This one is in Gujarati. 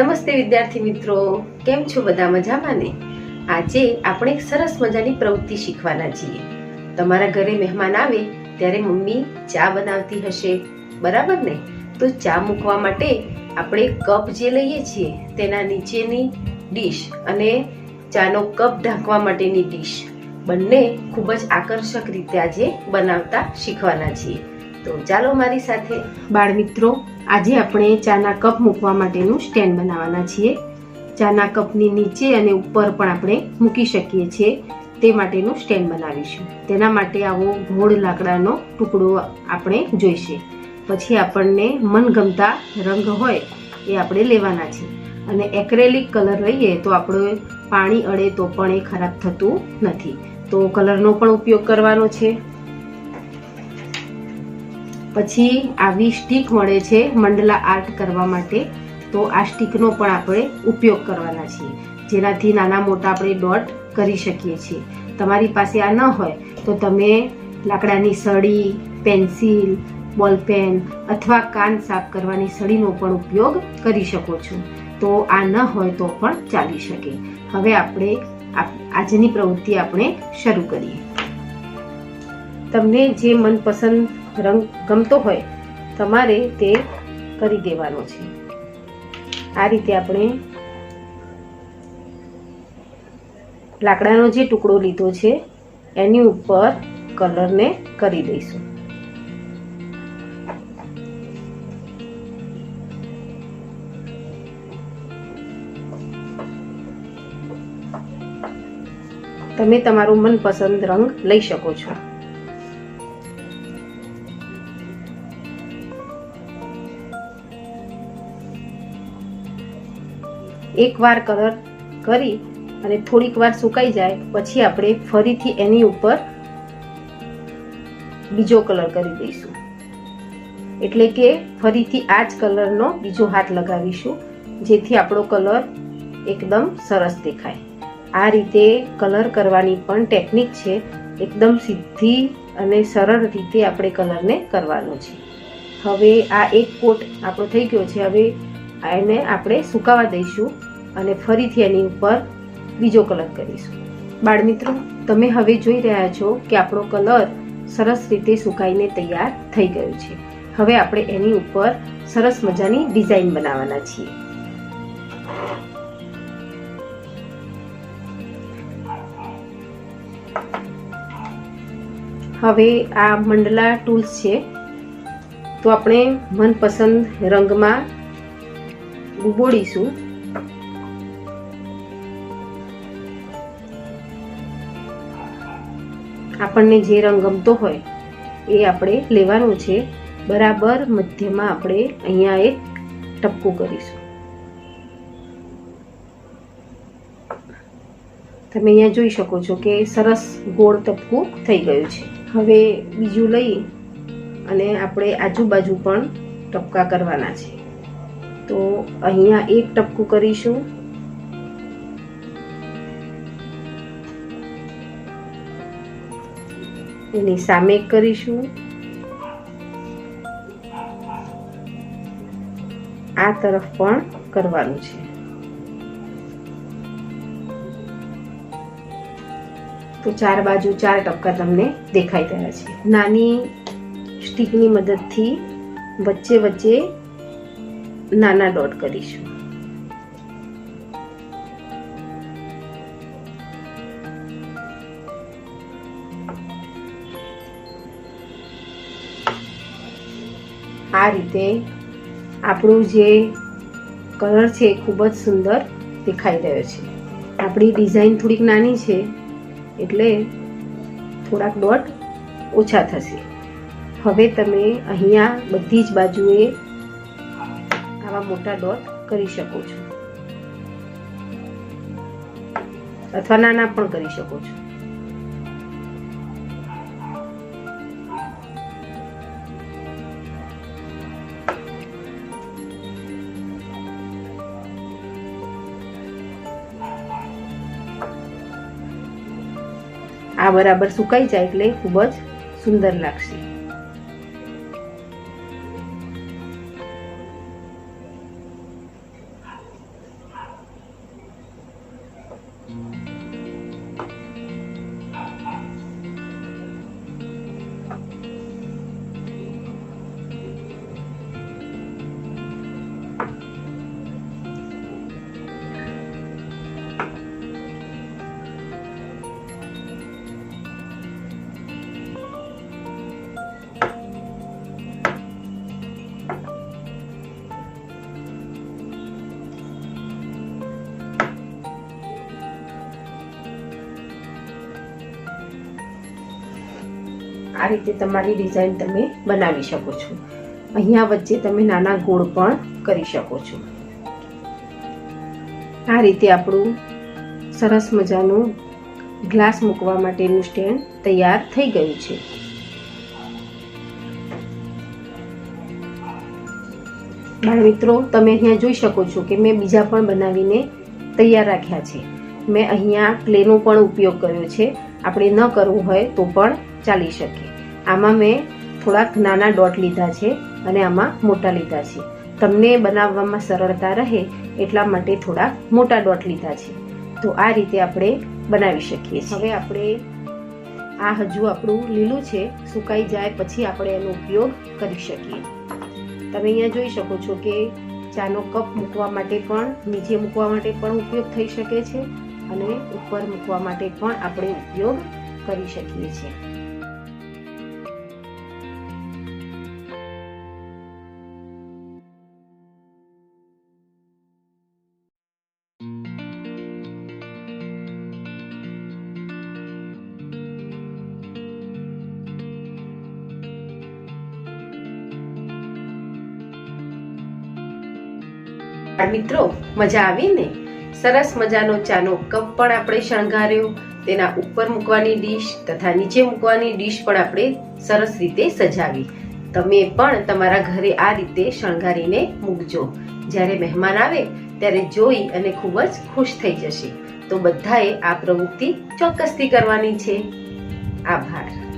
નમસ્તે વિદ્યાર્થી મિત્રો, કેમ છો? બધા મજામાં ને? આજે આપણે એક સરસ મજાની પ્રવૃત્તિ શીખવાના છીએ. તમારા ઘરે મહેમાન આવે ત્યારે મમ્મી ચા બનાવતી હશે, બરાબર ને? તો ચા મૂકવા માટે આપણે કપ જે લઈએ છીએ તેના નીચેની ડીશ અને ચાનો કપ ઢાંકવા માટેની ડીશ બંને ખૂબ જ આકર્ષક રીતે આજે બનાવતા શીખવાના છીએ. તો ચાલો મારી સાથે. બાળ મિત્રો, આજે આપણે ચાના કપ મૂકવા માટેનું સ્ટેન્ડ બનાવવાના છીએ. ચાના કપની નીચે અને ઉપર પણ આપણે મૂકી શકીએ છીએ તે માટેનું સ્ટેન્ડ બનાવીશું. તેના માટે આવો ગોળ લાકડાનો ટુકડો આપણે જોઈશે. પછી આપણને મનગમતા રંગ હોય એ આપણે લેવાના છે. અને એક્રેલિક કલર લઈએ તો આપણે પાણી અડે તો પણ એ ખરાબ થતું નથી, તો કલરનો પણ ઉપયોગ કરવાનો છે. પછી આવી સ્ટીક મળે છે મંડલા આર્ટ કરવા માટે, તો આ સ્ટીકનો પણ આપણે ઉપયોગ કરવાના છીએ, જેનાથી નાના મોટા આપણે ડોટ કરી શકીએ છીએ. તમારી પાસે આ ન હોય તો તમે લાકડાની સળી, પેન્સિલ, બોલપેન અથવા કાન સાફ કરવાની સળીનો પણ ઉપયોગ કરી શકો છો. તો આ ન હોય તો પણ ચાલી શકે. હવે આપણે આજની પ્રવૃત્તિ આપણે શરૂ કરીએ. તમને જે મનપસંદ રંગ ગમતો હોય તમારે તે કરી દેવાનો છે. આ રીતે આપણે લાકડાનો જે ટુકડો લીધો છે એની ઉપર કલરને કરી દઈશું. તમે તમારો મનપસંદ રંગ લઈ શકો છો. એકવાર કલર કરી અને થોડીક વાર સુકાઈ જાય પછી આપણે ફરીથી એની ઉપર બીજો કલર કરી દઈશું. એટલે કે ફરીથી આ જ કલરનો બીજો હાથ લગાવીશું, જેથી આપણો કલર એકદમ સરસ દેખાય. આ રીતે કલર કરવાની પણ ટેકનિક છે. એકદમ સીધી અને સરળ રીતે આપણે કલરને કરવાનો છે. હવે આ એક કોટ આપણો થઈ ગયો છે. હવે એને આપણે સુકાવા દઈશું અને ફરીથી એની ઉપર બીજો કલર કરીશું. બાળ મિત્રો, તમે હવે જોઈ રહ્યા છો કે આપણો કલર સરસ રીતે સુકાઈને તૈયાર થઈ ગયો છે. હવે આપણે એની ઉપર સરસ મજાની ડિઝાઇન બનાવવાના છીએ. હવે આ મંડલા ટૂલ્સ છે, તો આપણે મનપસંદ રંગમાં ડૂબોડીશું. આપણને જે રંગ ગમતો હોય એ આપણે લેવાનું છે. બરાબર મધ્યમાં આપણે અહીંયા એક ટપકું કરીશું. તમે અહીંયા જોઈ શકો છો કે સરસ ગોળ ટપકું થઈ ગયું છે. હવે બીજું લઈ અને આપણે આજુબાજુ પણ ટપકા કરવાના છે. તો અહીંયા એક ટપકું કરીશું, એની સામે કરીશું, આ તરફ પણ કરવાનું છે. તો ચાર બાજુ ચાર ટપકા તમને દેખાઈ રહ્યા છે. નાની સ્ટીકની મદદથી વચ્ચે વચ્ચે નાના ડોટ કરીશું. આ રીતે આપણું જે કલર છે એ ખૂબ જ સુંદર દેખાઈ રહ્યો છે. આપણી ડિઝાઇન થોડીક નાની છે એટલે થોડાક ડોટ ઓછા થશે. હવે તમે અહીંયા બધી જ બાજુએ આવા મોટા ડોટ કરી શકો છો. અથવા નાના પણ કરી શકો છો. આ બરાબર સુકાઈ જાય એટલે ખૂબ જ સુંદર લાગશે. આ રીતે તમારી ડિઝાઇન તમે બનાવી શકો છો. અહીંયા વચ્ચે તમે નાના ગોળ પણ કરી શકો છો. આ રીતે આપણું સરસ મજાનું ગ્લાસ મૂકવા માટેનું સ્ટેન્ડ તૈયાર થઈ ગયું છે. બાળ મિત્રો, તમે અહીંયા જોઈ શકો છો કે મેં બીજા પણ બનાવીને તૈયાર રાખ્યા છે. મેં અહીંયા ક્લેનો પણ ઉપયોગ કર્યો છે. આપણે ન કરવું હોય તો પણ ચાલી શકે. આમાં મેં થોડાક નાના ડોટ લીધા છે અને આમાં મોટા લીધા છે. તમને બનાવવામાં સરળતા રહે એટલા માટે થોડાક મોટા ડોટ લીધા છે. તો આ રીતે આપણે બનાવી શકીએ છીએ. હવે આપણે આ હજુ આપણું લીલું છે, સુકાઈ જાય પછી આપણે એનો ઉપયોગ કરી શકીએ. તમે અહીંયા જોઈ શકો છો કે ચાનો કપ મૂકવા માટે પણ, નીચે મૂકવા માટે પણ ઉપયોગ થઈ શકે છે અને ઉપર મૂકવા માટે પણ આપણે ઉપયોગ કરી શકીએ છીએ. મિત્રો, મજા આવી ને? સરસ મજાનો ચાનો કપ પણ આપણે શણગાર્યો. તેના ઉપર મૂકવાની ડીશ તથા નીચે મૂકવાની ડીશ પણ આપણે સરસ રીતે સજાવી. તમે પણ તમારા ઘરે આ રીતે શણગારીને મૂકજો. જ્યારે મહેમાન આવે ત્યારે જોઈ અને ખૂબ જ ખુશ થઈ જશે. તો બધાએ આ પ્રવૃત્તિ ચોક્કસથી કરવાની છે. આભાર.